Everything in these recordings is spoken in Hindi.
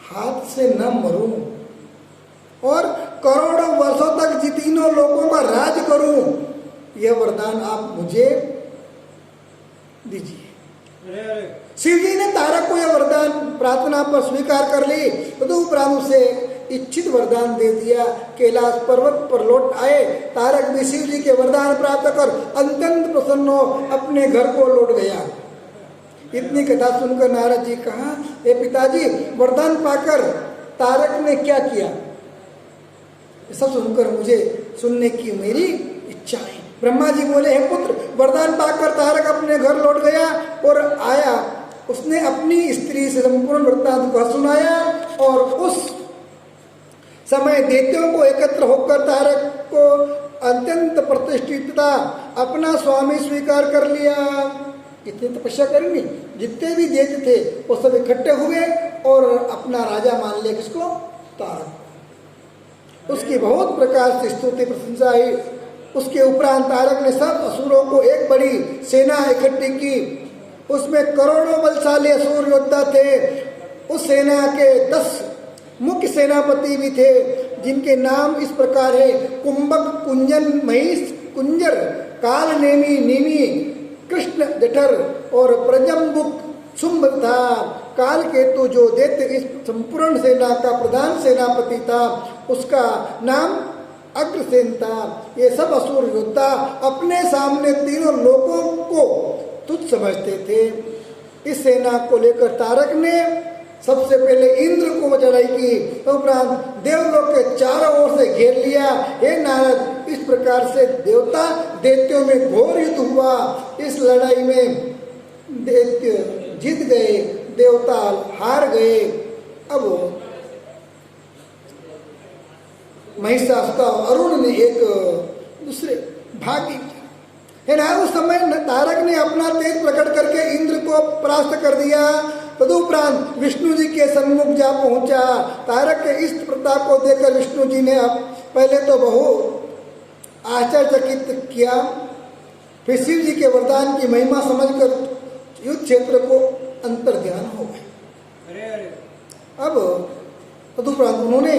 हाथ से न मरूं और करोड़ों वर्षों तक तीनों लोगों का राज करूं, यह वरदान आप मुझे दीजिए। शिव जी ने तारक को यह वरदान प्रार्थना पर स्वीकार कर ली। तदुपरांत उसे इच्छित वरदान दे दिया। कैलाश पर्वत पर लौट आए तारक भी शिव जी के वरदान प्राप्त कर अत्यंत प्रसन्न हो अपने घर को लौट गया। इतनी कथा सुनकर नारद जी कहा, हे पिताजी, वरदान पाकर तारक ने क्या किया? सब सुनकर मुझे सुनने की मेरी इच्छा है। ब्रह्मा जी बोले, हे पुत्र, वरदान पाकर तारक अपने घर लौट गया और आया। उसने अपनी स्त्री से संपूर्ण वृत्तांत को सुनाया और उस समय दैत्यों को एकत्र होकर तारक को अत्यंत प्रतिष्ठित था अपना स्वामी स्वीकार कर लिया। इतनी तपस्या करेंगे, जितने भी दैत्य थे वो सब इकट्ठे हुए और अपना राजा मान लिया। किसको? तारक। उसकी बहुत प्रकार से स्तुति प्रशंसा हुई। उसके उपरांत तारक ने सब असुरों को एक बड़ी सेना इकट्ठी की। उसमें करोड़ों बलशाली असुर योद्धा थे। उस सेना के 10 मुख्य सेनापति भी थे, जिनके नाम इस प्रकार है: कुंभक, कुंजन, महिष, कुंजर, काल नेमी, नीमी, कृष्ण जठर और प्रजम्बुक शुंभ था। काल केतु जो दैत्य इस संपूर्ण सेना का प्रधान सेनापति था, उसका नाम अग्रसेन था। ये सब असुर योद्धा अपने सामने तीनों लोगों को तुच्छ समझते थे। इस सेना को लेकर तारक ने सबसे पहले इंद्र को चढ़ाई की, उपरांत देवलोक के चारों ओर से घेर लिया। हे नारद, इस प्रकार से देवता दैत्यों में घोर युद्ध हुआ। इस लड़ाई में दैत्य जीत गए, देवता हार गए। अब महिषासुर अरुण ने एक दूसरे भागी है ना। उस समय तारक ने अपना तेज प्रकट करके इंद्र को परास्त कर दिया। तदुपरांत विष्णु जी के सम्मुख जा पहुंचा। तारक के इस प्रताप को देखकर विष्णु जी ने पहले तो बहुत आश्चर्यचकित किया, फिर शिव जी के वरदान की महिमा समझकर युद्ध क्षेत्र को अंतर ध्यान हो गए। अब तदुपरांत उन्होंने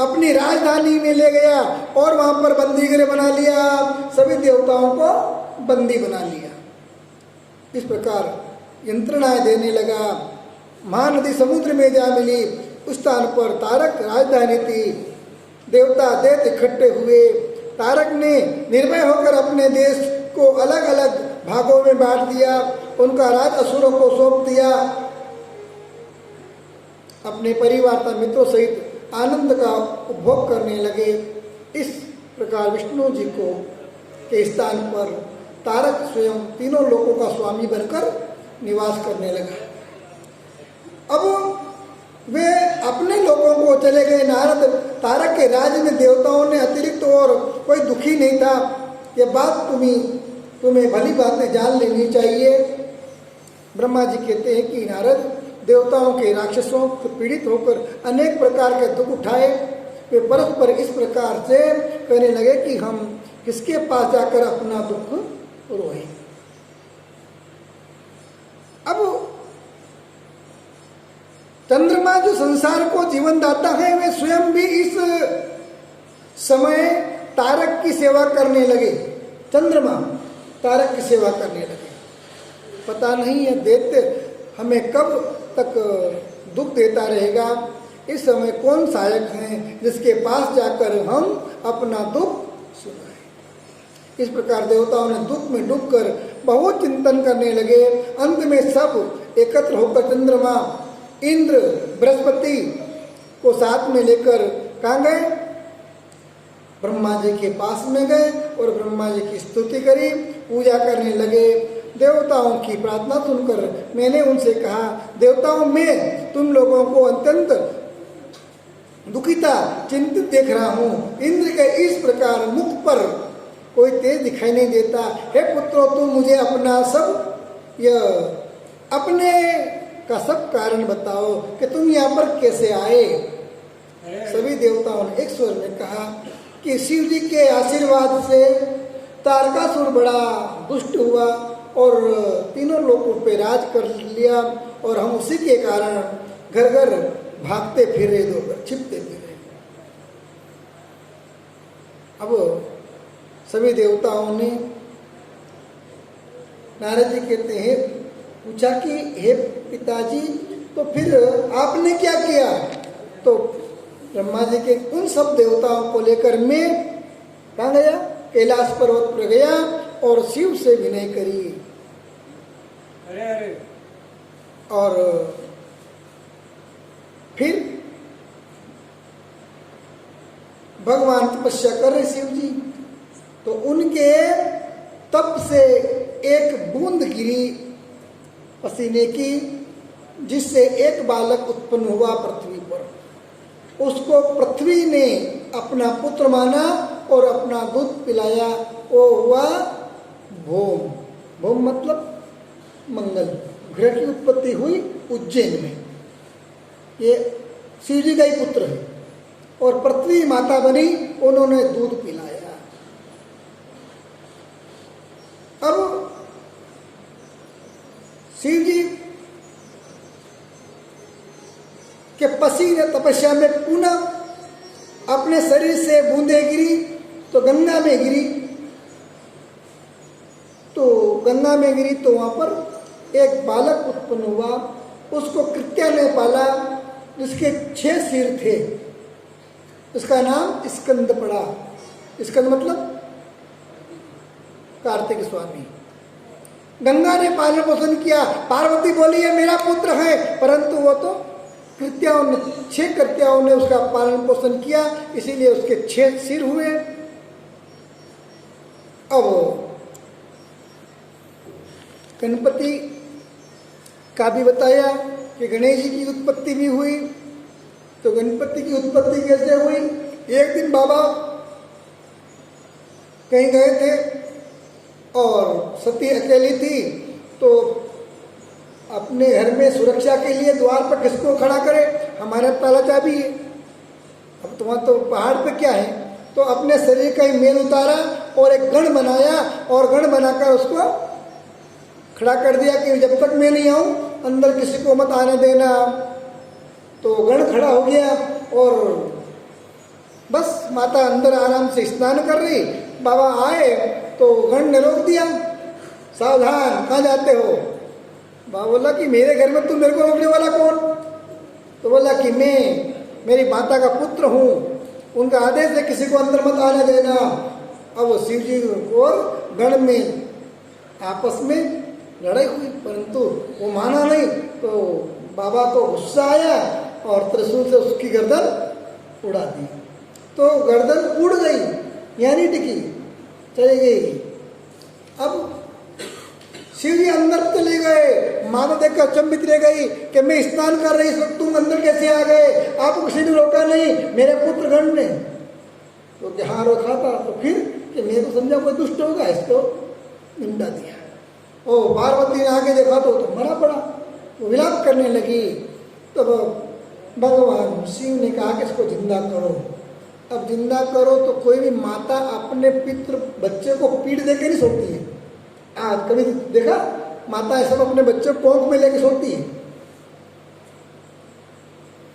अपनी राजधानी में ले गया और वहां पर बंदी गृह बना लिया। सभी देवताओं को बंदी बना लिया। इस प्रकार यंत्रणाएं देने लगा। महानदी समुद्र में जा मिली। उस स्थान पर तारक राजधानी थी। देवता दैत्य इकट्ठे हुए। तारक ने निर्भय होकर अपने देश को अलग अलग भागों में बांट दिया। उनका राज असुरों को सौंप दिया। अपने परिवार तथा मित्रों सहित आनंद का उपभोग करने लगे। इस प्रकार विष्णु जी को के स्थान पर तारक स्वयं तीनों लोगों का स्वामी बनकर निवास करने लगा। अब वे अपने लोगों को चले गए। नारद, तारक के राज्य में देवताओं ने अतिरिक्त और कोई दुखी नहीं था। यह बात तुम्हें भली बातें जान लेनी चाहिए। ब्रह्मा जी कहते हैं कि नारद, देवताओं के राक्षसों से पीड़ित होकर अनेक प्रकार के दुख उठाए। वे परस्पर इस प्रकार से कहने लगे कि हम किसके पास जाकर अपना दुख रोए। अब चंद्रमा जो संसार को जीवन दाता है, वे स्वयं भी इस समय तारक की सेवा करने लगे। चंद्रमा तारक की सेवा करने लगे। पता नहीं है दैत्य हमें कब तक दुख देता रहेगा। इस समय कौन सहायक है जिसके पास जाकर हम अपना दुख सुनाएं। इस प्रकार देवताओं ने दुख में डूबकर बहुत चिंतन करने लगे। अंत में सब एकत्र होकर चंद्रमा, इंद्र, बृहस्पति को साथ में लेकर कहाँ गए? ब्रह्मा जी के पास में गए और ब्रह्मा जी की स्तुति करी, पूजा करने लगे। देवताओं की प्रार्थना सुनकर मैंने उनसे कहा, देवताओं, मैं तुम लोगों को अत्यंत दुखिता चिंतित देख रहा हूँ। इंद्र के इस प्रकार मुख पर कोई तेज दिखाई नहीं देता। हे पुत्रों, तुम मुझे अपना अपने का सब कारण बताओ कि तुम यहाँ पर कैसे आए। सभी देवताओं ने एक स्वर में कहा कि शिव जी के आशीर्वाद से तारकासुर बड़ा दुष्ट हुआ और तीनों लोगों पे राज कर लिया और हम उसी के कारण घर घर भागते फिरे इधर छिपते फिरे। अब सभी देवताओं ने नारद जी कहते हैं, पूछा कि हे पिताजी तो फिर आपने क्या किया? तो ब्रह्मा जी के उन सब देवताओं को लेकर मैं कहाँ गया? कैलाश पर्वत पर गया और शिव से विनय करी। अरे और फिर भगवान तपस्या कर रहे शिव जी, तो उनके तप से एक बूंद गिरी पसीने की, जिससे एक बालक उत्पन्न हुआ पृथ्वी पर। उसको पृथ्वी ने अपना पुत्र माना और अपना दूध पिलाया। वो हुआ भौम। भौम मतलब मंगल ग्रह की उत्पत्ति हुई उज्जैन में। ये शिव जी का ही पुत्र है और पृथ्वी माता बनी, उन्होंने दूध पिलाया। अब शिव जी के पसीने तपस्या में पुनः अपने शरीर से बूंदे गिरी, तो गंगा में गिरी। तो गंगा में गिरी तो वहां पर एक बालक उत्पन्न हुआ। उसको कृत्या ने पाला, जिसके 6 सिर थे। उसका नाम स्कंद पड़ा। स्कंद मतलब कार्तिक स्वामी। गंगा ने पालन पोषण किया। पार्वती बोली ये मेरा पुत्र है, परंतु वो तो कृत्याओं ने 6 कृत्याओं ने उसका पालन पोषण किया, इसीलिए उसके 6 सिर हुए। अब गणपति का भी बताया कि गणेश जी की उत्पत्ति भी हुई। तो गणपति की उत्पत्ति कैसे हुई? एक दिन बाबा कहीं गए थे और सती अकेली थी, तो अपने घर में सुरक्षा के लिए द्वार पर किसको खड़ा करे? हमारे ताला चाबी है। अब तुम्हारा तो पहाड़ पे क्या है? तो अपने शरीर का ही मेल उतारा और एक गण बनाया और गण बनाकर उसको खड़ा कर दिया कि जब तक मैं नहीं आऊं अंदर किसी को मत आने देना। तो गण खड़ा हो गया और बस माता अंदर आराम से स्नान कर रही। बाबा आए तो गण ने रोक दिया, सावधान, कहाँ जाते हो? बाबा बोला कि मेरे घर में तुम मेरे को रोकने वाला कौन? तो बोला कि मैं मेरी माता का पुत्र हूँ, उनका आदेश है किसी को अंदर मत आने देना। अब शिव जी और गण में आपस में लड़ाई हुई, परंतु वो माना नहीं। तो बाबा को गुस्सा आया और त्रिशूल से उसकी गर्दन उड़ा दी। तो गर्दन उड़ गई, यानी टिकी, चली गई। अब शिव जी अंदर चले गए। माता देखकर अचंभित रह गई कि मैं स्नान कर रही, इस वक्त तुम अंदर कैसे आ गए? आपको किसी ने रोका नहीं, मेरे पुत्र गण ने। तो हाँ रोका था। तो फिर कि मैं तो समझा कोई दुष्ट होगा, इसको निंदा दिया। ओ पार्वती ने आगे देखा तो मरा पड़ा, वो विलाप करने लगी। तब भगवान शिव ने कहा कि इसको जिंदा करो। अब जिंदा करो तो कोई भी माता अपने पितृ बच्चे को पीठ देके नहीं सोती है। आज कभी देखा माता सब अपने बच्चे को कोख में लेके सोती है?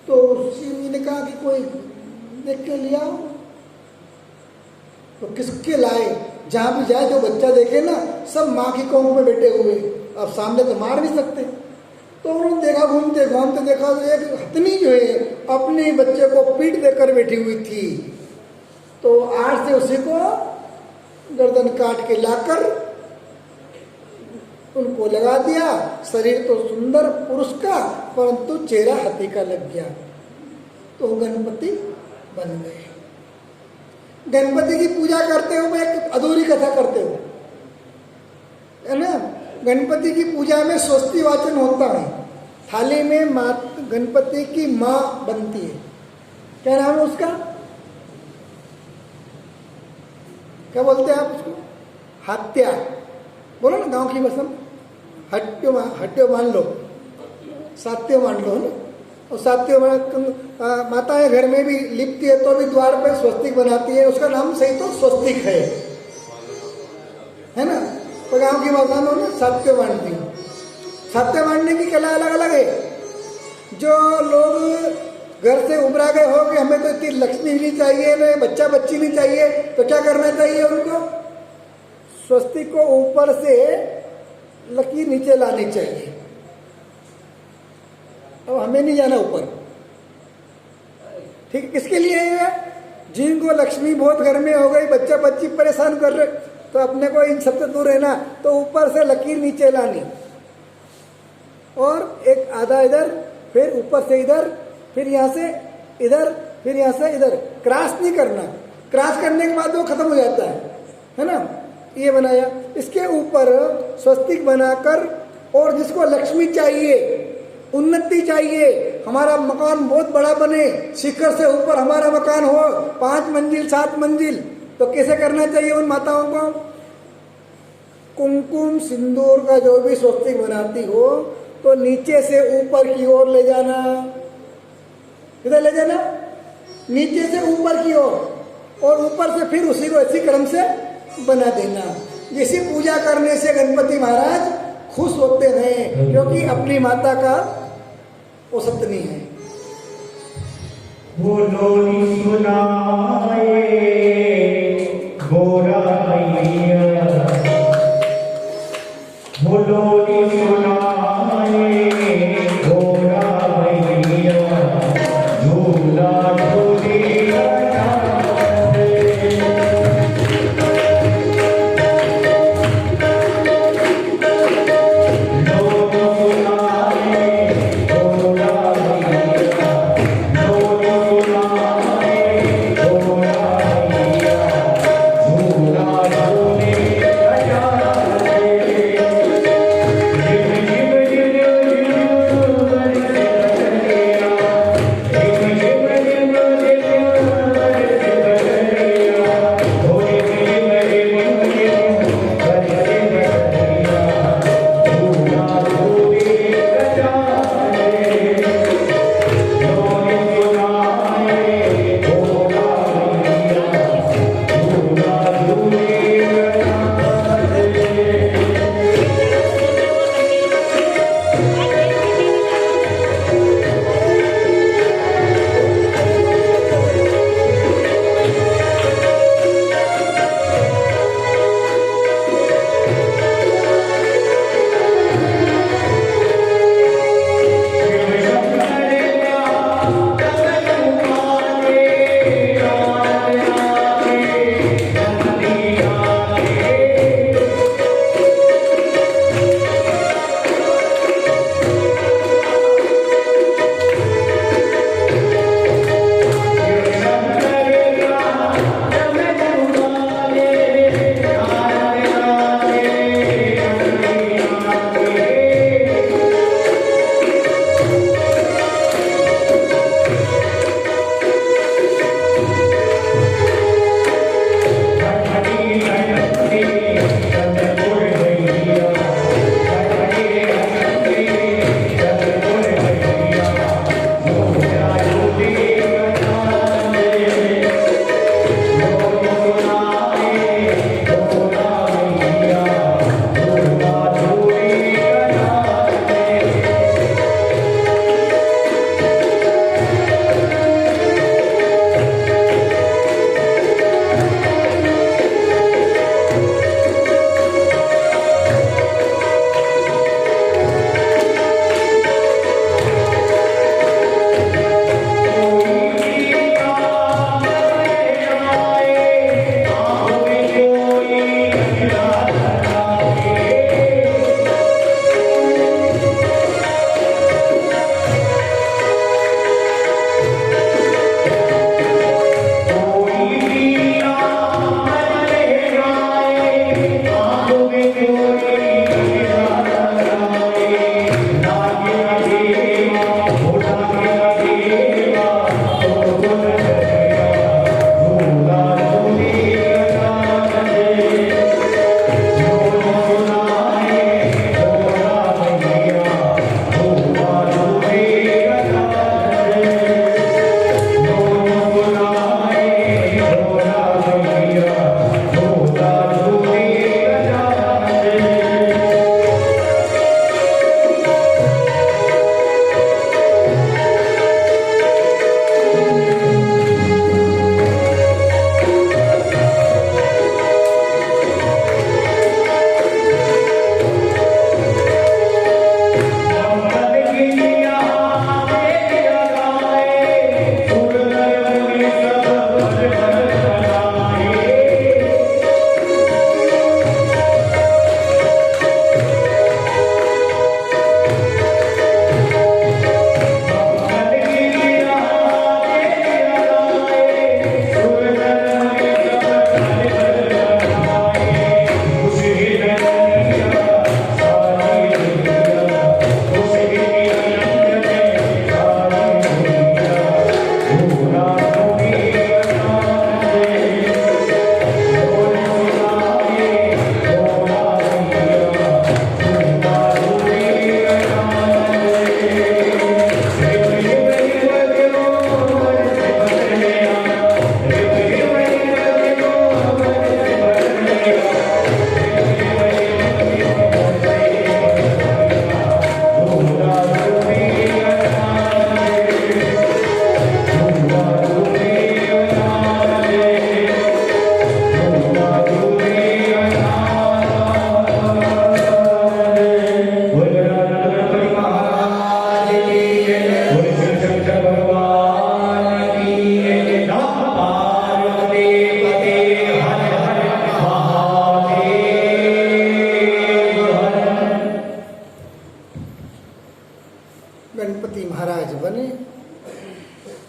तो शिव जी ने कहा कि कोई देख के लिया। तो किसके लाए? जहां भी जाए जो बच्चा देखे ना, सब माँ की कोख में बैठे हुए। अब सामने तो मार नहीं सकते। तो उन्होंने देखा, घूमते घूमते देखा तो एक हथनी जो है अपने बच्चे को पीठ देकर बैठी हुई थी। तो आड़ से उसी को गर्दन काट के लाकर उनको लगा दिया। शरीर तो सुंदर पुरुष का, परंतु चेहरा हाथी का लग गया। तो गणपति बन गए। गणपति की पूजा करते हुए एक अधूरी कथा करते हो, है ना? गणपति की पूजा में स्वस्ति वाचन होता है। थाली में गणपति की माँ बनती है। क्या नाम है उसका? क्या बोलते हैं आप उसको? हत्या बोलो ना, गांव की भाषा में हट्यो मान लो, सात्यो मान लो ना। और सात्यो माताएं घर में भी लिपती है तो भी द्वार पर स्वस्तिक बनाती है। उसका नाम सही तो स्वस्तिक है ना? तो गांव की भाषा में ना सात्य बांटती हूँ। सात्य बांटने की कला अलग अलग है। जो लोग घर से उबरा गए हो कि हमें तो इतनी लक्ष्मी नहीं चाहिए, ना बच्चा बच्ची नहीं चाहिए, तो क्या करना चाहिए उनको? स्वस्तिक को ऊपर से लकीर नीचे लानी चाहिए। अब हमें नहीं जाना ऊपर, ठीक है? किसके लिए है? जिनको लक्ष्मी बहुत घर में हो गई, बच्चा बच्ची परेशान कर रहे, तो अपने को इन सबसे दूर रहना, तो ऊपर से लकीर नीचे लानी और एक आधा इधर, फिर ऊपर से इधर, फिर यहाँ से इधर, फिर यहाँ से इधर। क्रॉस नहीं करना, क्रॉस करने के बाद वो खत्म हो जाता है ना? ये बनाया, इसके ऊपर स्वस्तिक बनाकर, और जिसको लक्ष्मी चाहिए, उन्नति चाहिए, हमारा मकान बहुत बड़ा बने, शिखर से ऊपर हमारा मकान हो, 5 मंजिल 7 मंजिल, तो कैसे करना चाहिए उन माताओं को? कुमकुम सिंदूर का जो भी स्वस्तिक बनाती हो, तो नीचे से ऊपर की ओर ले जाना। किधर ले जाना? नीचे से ऊपर की ओर, और ऊपर से फिर उसी को इसी क्रम से बना देना। जिसी पूजा करने से गणपति महाराज खुश होते हैं, क्योंकि अपनी माता का वो सतनी है। बोलो सुनाए गोरा मैया, बोलो सुनाए गोरा मैया, झूला झूलिया Oh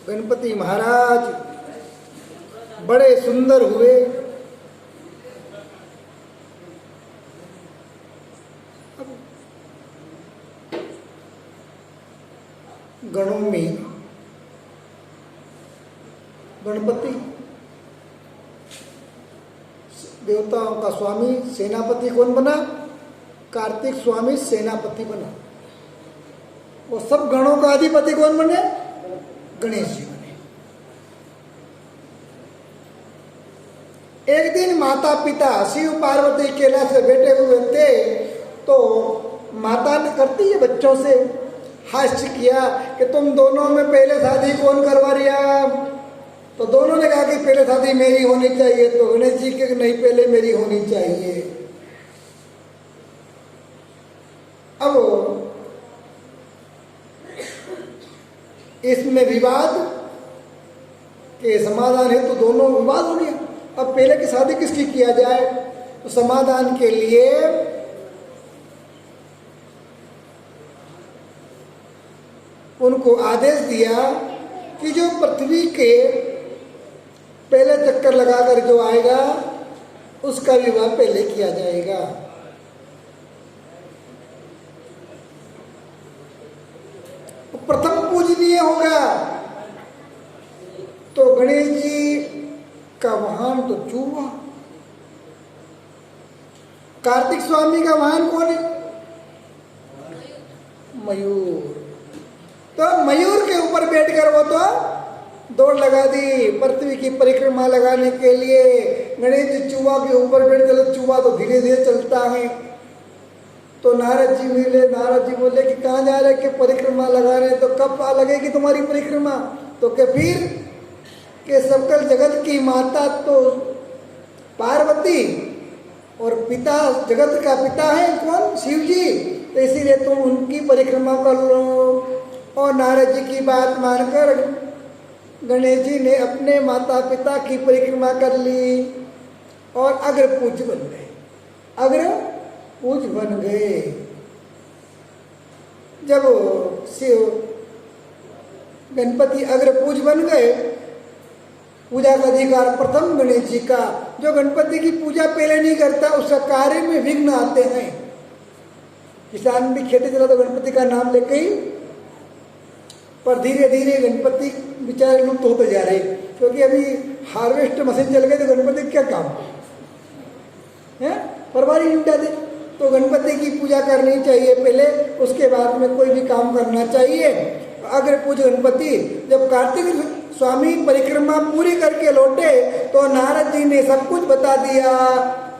गणपति महाराज बड़े सुंदर हुए। गणों में गणपति देवताओं का स्वामी सेनापति कौन बना? कार्तिक स्वामी सेनापति बना। वो सब गणों का अधिपति कौन बने? गणेश जी बने। एक दिन माता पिता शिव पार्वती कैलाश से बैठे हुए थे, तो माता ने करती है बच्चों से हास्य किया कि तुम दोनों में पहले शादी कौन करवा रिया? तो दोनों ने कहा कि पहले शादी मेरी होनी चाहिए। तो गणेश जी के नहीं, पहले मेरी होनी चाहिए। अब इसमें विवाद के समाधान है तो दोनों विवाद हो गया। अब पहले की शादी किसकी किया जाए? तो समाधान के लिए उनको आदेश दिया कि जो पृथ्वी के पहले चक्कर लगाकर जो आएगा उसका विवाह पहले किया जाएगा। प्रथम पूजनीय होगा। तो गणेश जी का वाहन तो चूहा, कार्तिक स्वामी का वाहन कौन है? मयूर। तो मयूर के ऊपर बैठकर वो तो दौड़ लगा दी पृथ्वी की परिक्रमा लगाने के लिए। गणेश जी चूहा के ऊपर बैठ चलो, चूहा तो धीरे धीरे चलता है। तो नारद जी मिले, नारद जी बोले कि कहाँ जा रहे? कि परिक्रमा लगा रहे। तो कब लगेगी तुम्हारी परिक्रमा? तो के फिर के सकल जगत की माता तो पार्वती और पिता जगत का पिता है कौन? शिव जी। तो इसीलिए तुम उनकी परिक्रमा कर लो। और नारद जी की बात मानकर गणेश जी ने अपने माता पिता की परिक्रमा कर ली और अग्रपूज बन गए। अग्रपूज बन गए। जब शिव गणपति अग्रपूज बन गए, पूजा का अधिकार प्रथम गणेश जी का। जो गणपति की पूजा पहले नहीं करता उसका कार्य में विघ्न आते हैं। किसान भी खेती चला तो गणपति का नाम लेके ही, पर धीरे धीरे गणपति बेचारे लुप्त होते जा रहे, क्योंकि अभी हार्वेस्ट मशीन चल गई तो गणपति क्या काम है? परवारी नहीं उठाते। तो गणपति की पूजा करनी चाहिए पहले, उसके बाद में कोई भी काम करना चाहिए। अग्र पूज गणपति। जब कार्तिक स्वामी परिक्रमा पूरी करके लौटे तो नारद जी ने सब कुछ बता दिया।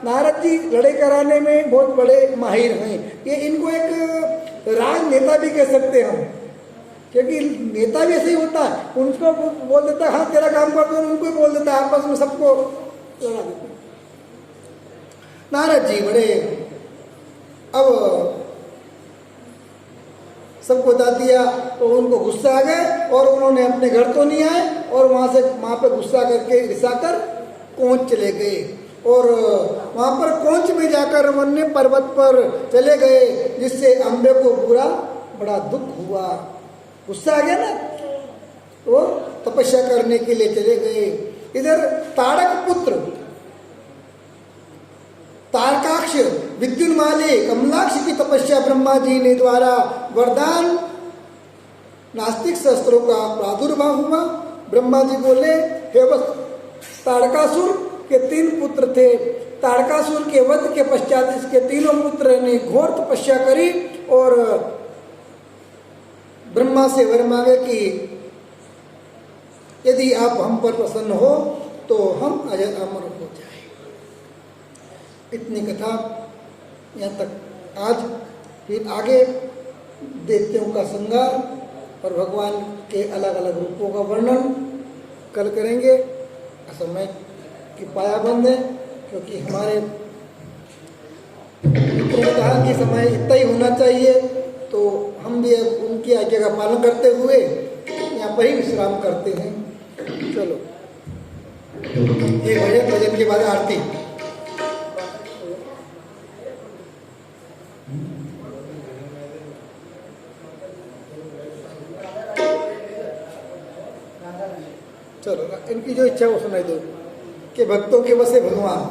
नारद जी लड़ाई कराने में बहुत बड़े माहिर हैं। ये इनको एक राजनेता भी कह सकते हैं हम, क्योंकि नेता भी ऐसे ही होता है। उनको बोल देता है हाँ तेरा काम कर दो, उनको बोल देता है, आपस में सबको लड़ा देते। नारद जी बड़े अब सबको बता दिया तो उनको गुस्सा आ गए और उन्होंने अपने घर तो नहीं आए और वहां पे गुस्सा करके रिसाकर कोंच चले गए। और वहां पर कोंच में जाकर वन्य पर्वत पर चले गए, जिससे अम्बे को बड़ा दुख हुआ। गुस्सा आ गया ना, तो तपस्या करने के लिए चले गए। इधर ताड़क पुत्र तारकाक्ष विद्युन्माले कमलाक्ष की तपस्या ब्रह्मा जी ने द्वारा वरदान नास्तिक शस्त्रों का प्रादुर्भाव हुआ। ब्रह्मा जी बोले हे बस, ताड़कासुर के 3 पुत्र थे। ताड़कासुर के वध के पश्चात इसके तीनों पुत्र ने घोर तपस्या करी और ब्रह्मा से वर मांगे कि यदि आप हम पर प्रसन्न हो तो हम अजर अमर हो जाए। इतनी कथा यहाँ तक। आज फिर आगे देवताओं का श्रृंगार और भगवान के अलग अलग रूपों का वर्णन कल करेंगे। समय की पायाबंद है, क्योंकि हमारे मित्रों ने कहा कि समय इतना ही होना चाहिए, तो हम भी उनकी आज्ञा का पालन करते हुए यहाँ पर ही विश्राम करते हैं। चलो ये भजन के बाद आरती। चलो इनकी जो इच्छा है वो सुनाई दो कि भक्तों के बसे भगवान